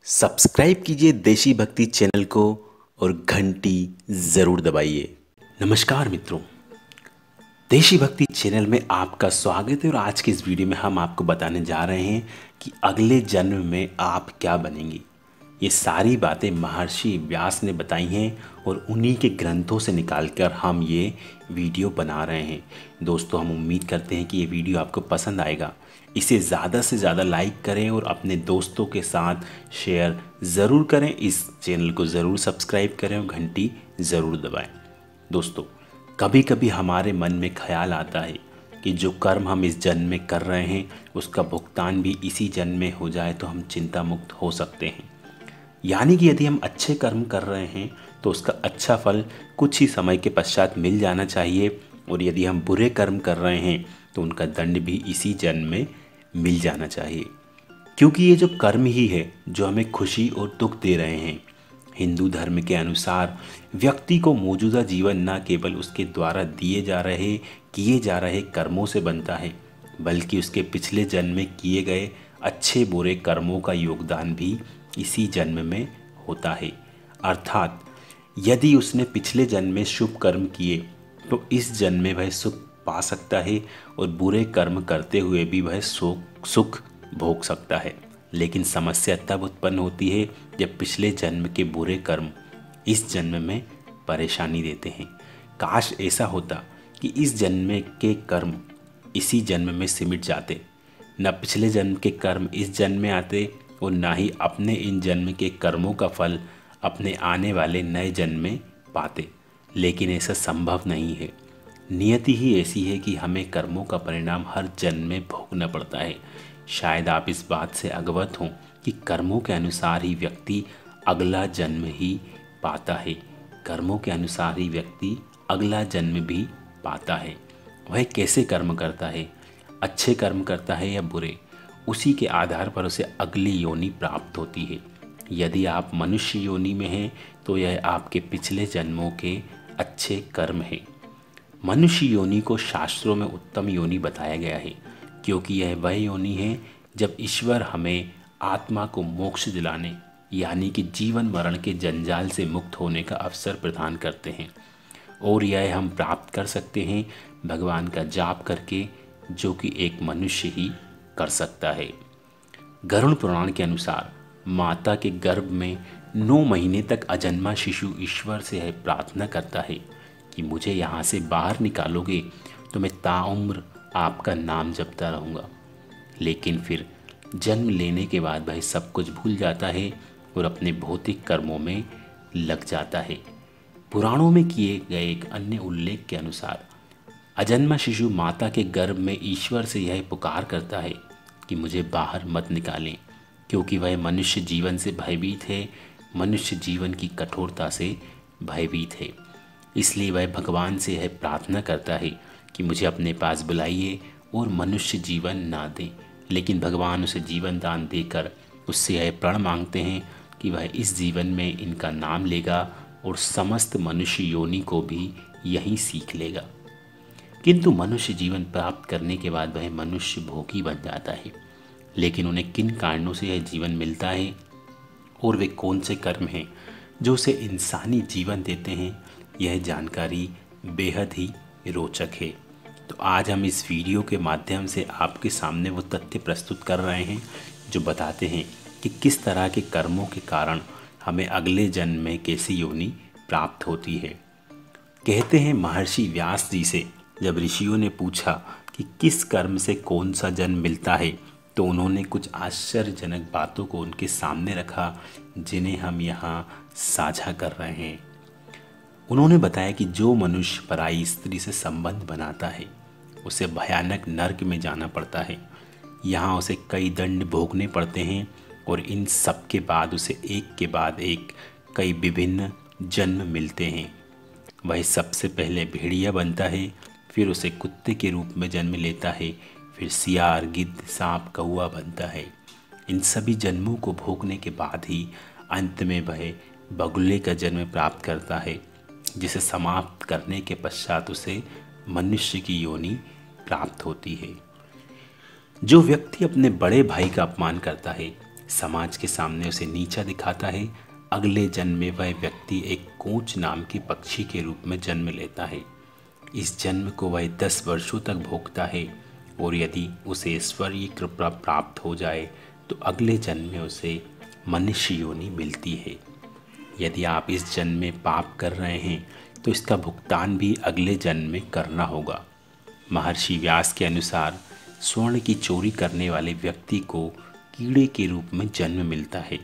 Subscribe कीजिए देशी भक्ति चैनल को और घंटी ज़रूर दबाइए। नमस्कार मित्रों, देशी भक्ति चैनल में आपका स्वागत है। और आज के इस वीडियो में हम आपको बताने जा रहे हैं कि अगले जन्म में आप क्या बनेंगे। ये सारी बातें महर्षि व्यास ने बताई हैं और उन्हीं के ग्रंथों से निकालकर हम ये वीडियो बना रहे हैं। दोस्तों, हम उम्मीद करते हैं कि ये वीडियो आपको पसंद आएगा। इसे ज़्यादा से ज़्यादा लाइक करें और अपने दोस्तों के साथ शेयर ज़रूर करें। इस चैनल को ज़रूर सब्सक्राइब करें और घंटी ज़रूर दबाएं। दोस्तों, कभी कभी हमारे मन में ख्याल आता है कि जो कर्म हम इस जन्म में कर रहे हैं उसका भुगतान भी इसी जन्म में हो जाए तो हम चिंता मुक्त हो सकते हैं। यानी कि यदि हम अच्छे कर्म कर रहे हैं तो उसका अच्छा फल कुछ ही समय के पश्चात मिल जाना चाहिए, और यदि हम बुरे कर्म कर रहे हैं तो उनका दंड भी इसी जन्म में मिल जाना चाहिए। क्योंकि ये जो कर्म ही है जो हमें खुशी और दुख दे रहे हैं। हिंदू धर्म के अनुसार व्यक्ति को मौजूदा जीवन न केवल उसके द्वारा किए जा रहे कर्मों से बनता है, बल्कि उसके पिछले जन्म में किए गए अच्छे बुरे कर्मों का योगदान भी इसी जन्म में होता है। अर्थात यदि उसने पिछले जन्म में शुभ कर्म किए तो इस जन्म में वह सुख पा सकता है, और बुरे कर्म करते हुए भी वह सुख भोग सकता है। लेकिन समस्या तब उत्पन्न होती है जब पिछले जन्म के बुरे कर्म इस जन्म में परेशानी देते हैं। काश ऐसा होता कि इस जन्म के कर्म इसी जन्म में सिमट जाते, न पिछले जन्म के कर्म इस जन्म में आते और ना ही अपने इन जन्म के कर्मों का फल अपने आने वाले नए जन्म में पाते। लेकिन ऐसा संभव नहीं है। नियति ही ऐसी है कि हमें कर्मों का परिणाम हर जन्म में भोगना पड़ता है। शायद आप इस बात से अवगत हों कि कर्मों के अनुसार ही व्यक्ति अगला जन्म ही पाता है। कर्मों के अनुसार ही व्यक्ति अगला जन्म भी पाता है। वह कैसे कर्म करता है, अच्छे कर्म करता है या बुरे, उसी के आधार पर उसे अगली योनि प्राप्त होती है। यदि आप मनुष्य योनि में हैं तो यह आपके पिछले जन्मों के अच्छे कर्म हैं। मनुष्य योनि को शास्त्रों में उत्तम योनि बताया गया है, क्योंकि यह वह योनि है जब ईश्वर हमें आत्मा को मोक्ष दिलाने यानी कि जीवन मरण के जंजाल से मुक्त होने का अवसर प्रदान करते हैं। और यह हम प्राप्त कर सकते हैं भगवान का जाप करके, जो कि एक मनुष्य ही कर सकता है। गरुड़ पुराण के अनुसार माता के गर्भ में 9 महीने तक अजन्मा शिशु ईश्वर से यह प्रार्थना करता है कि मुझे यहाँ से बाहर निकालोगे तो मैं ताउम्र आपका नाम जपता रहूँगा। लेकिन फिर जन्म लेने के बाद वह सब कुछ भूल जाता है और अपने भौतिक कर्मों में लग जाता है। पुराणों में किए गए एक अन्य उल्लेख के अनुसार अजन्मा शिशु माता के गर्भ में ईश्वर से यह पुकार करता है कि मुझे बाहर मत निकालें, क्योंकि वह मनुष्य जीवन से भयभीत है, मनुष्य जीवन की कठोरता से भयभीत है। इसलिए वह भगवान से यह प्रार्थना करता है कि मुझे अपने पास बुलाइए और मनुष्य जीवन ना दें। लेकिन भगवान उसे जीवन दान देकर उससे यह प्रण मांगते हैं कि वह इस जीवन में इनका नाम लेगा और समस्त मनुष्य योनि को भी यही सीख लेगा। किंतु मनुष्य जीवन प्राप्त करने के बाद वह मनुष्य भोगी बन जाता है। लेकिन उन्हें किन कारणों से यह जीवन मिलता है और वे कौन से कर्म हैं जो उसे इंसानी जीवन देते हैं, यह जानकारी बेहद ही रोचक है। तो आज हम इस वीडियो के माध्यम से आपके सामने वो तथ्य प्रस्तुत कर रहे हैं जो बताते हैं कि किस तरह के कर्मों के कारण हमें अगले जन्म में कैसी योनि प्राप्त होती है। कहते हैं महर्षि व्यास जी से जब ऋषियों ने पूछा कि किस कर्म से कौन सा जन्म मिलता है, तो उन्होंने कुछ आश्चर्यजनक बातों को उनके सामने रखा जिन्हें हम यहाँ साझा कर रहे हैं। उन्होंने बताया कि जो मनुष्य पराई स्त्री से संबंध बनाता है उसे भयानक नरक में जाना पड़ता है। यहाँ उसे कई दंड भोगने पड़ते हैं और इन सब के बाद उसे एक के बाद एक कई विभिन्न जन्म मिलते हैं। वह सबसे पहले भेड़िया बनता है, फिर उसे कुत्ते के रूप में जन्म लेता है, फिर सियार, गिद्ध, सांप, कौवा बनता है। इन सभी जन्मों को भोगने के बाद ही अंत में वह बगुले का जन्म प्राप्त करता है, जिसे समाप्त करने के पश्चात उसे मनुष्य की योनि प्राप्त होती है। जो व्यक्ति अपने बड़े भाई का अपमान करता है, समाज के सामने उसे नीचा दिखाता है, अगले जन्म में वह व्यक्ति एक कोंच नाम के पक्षी के रूप में जन्म लेता है। इस जन्म को वह 10 वर्षों तक भोगता है और यदि उसे ईश्वरीय कृपा प्राप्त हो जाए तो अगले जन्म में उसे मनुष्य योनि मिलती है। यदि आप इस जन्म में पाप कर रहे हैं तो इसका भुगतान भी अगले जन्म में करना होगा। महर्षि व्यास के अनुसार स्वर्ण की चोरी करने वाले व्यक्ति को कीड़े के रूप में जन्म मिलता है।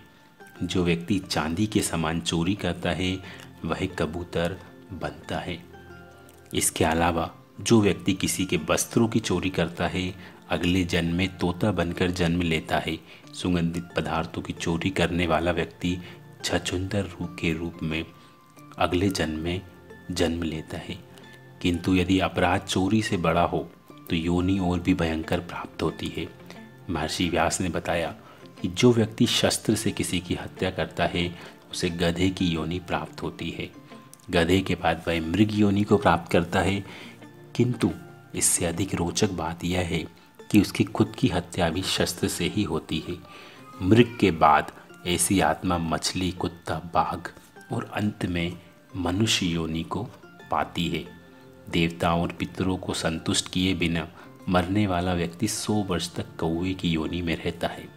जो व्यक्ति चांदी के समान चोरी करता है वह कबूतर बनता है। इसके अलावा जो व्यक्ति किसी के वस्त्रों की चोरी करता है अगले जन्म में तोता बनकर जन्म लेता है। सुगंधित पदार्थों की चोरी करने वाला व्यक्ति छछूंदर के रूप में अगले जन्म में जन्म लेता है। किंतु यदि अपराध चोरी से बड़ा हो तो योनि और भी भयंकर प्राप्त होती है। महर्षि व्यास ने बताया कि जो व्यक्ति शस्त्र से किसी की हत्या करता है उसे गधे की योनि प्राप्त होती है। गधे के बाद वह मृग योनि को प्राप्त करता है। किंतु इससे अधिक रोचक बात यह है कि उसकी खुद की हत्या भी शस्त्र से ही होती है। मृग के बाद ऐसी आत्मा मछली, कुत्ता, बाघ और अंत में मनुष्य योनि को पाती है। देवताओं और पितरों को संतुष्ट किए बिना मरने वाला व्यक्ति 100 वर्ष तक कौवे की योनि में रहता है।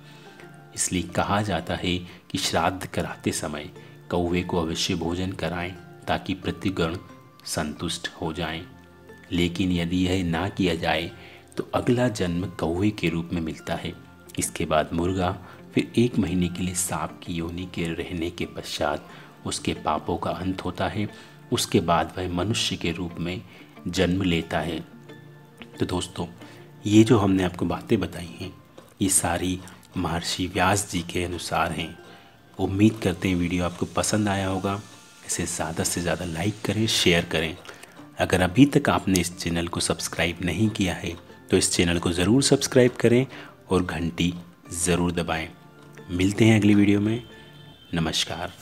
इसलिए कहा जाता है कि श्राद्ध कराते समय कौवे को अवश्य भोजन कराएं ताकि प्रतिगण संतुष्ट हो जाएं। लेकिन यदि यह ना किया जाए तो अगला जन्म कौवे के रूप में मिलता है। इसके बाद मुर्गा, फिर 1 महीने के लिए सांप की योनि के रहने के पश्चात उसके पापों का अंत होता है। उसके बाद वह मनुष्य के रूप में जन्म लेता है। तो दोस्तों, ये जो हमने आपको बातें बताई हैं ये सारी महर्षि व्यास जी के अनुसार हैं। उम्मीद करते हैं वीडियो आपको पसंद आया होगा। इसे ज़्यादा से ज़्यादा लाइक करें, शेयर करें। अगर अभी तक आपने इस चैनल को सब्सक्राइब नहीं किया है तो इस चैनल को ज़रूर सब्सक्राइब करें और घंटी ज़रूर दबाएं। मिलते हैं अगली वीडियो में। नमस्कार।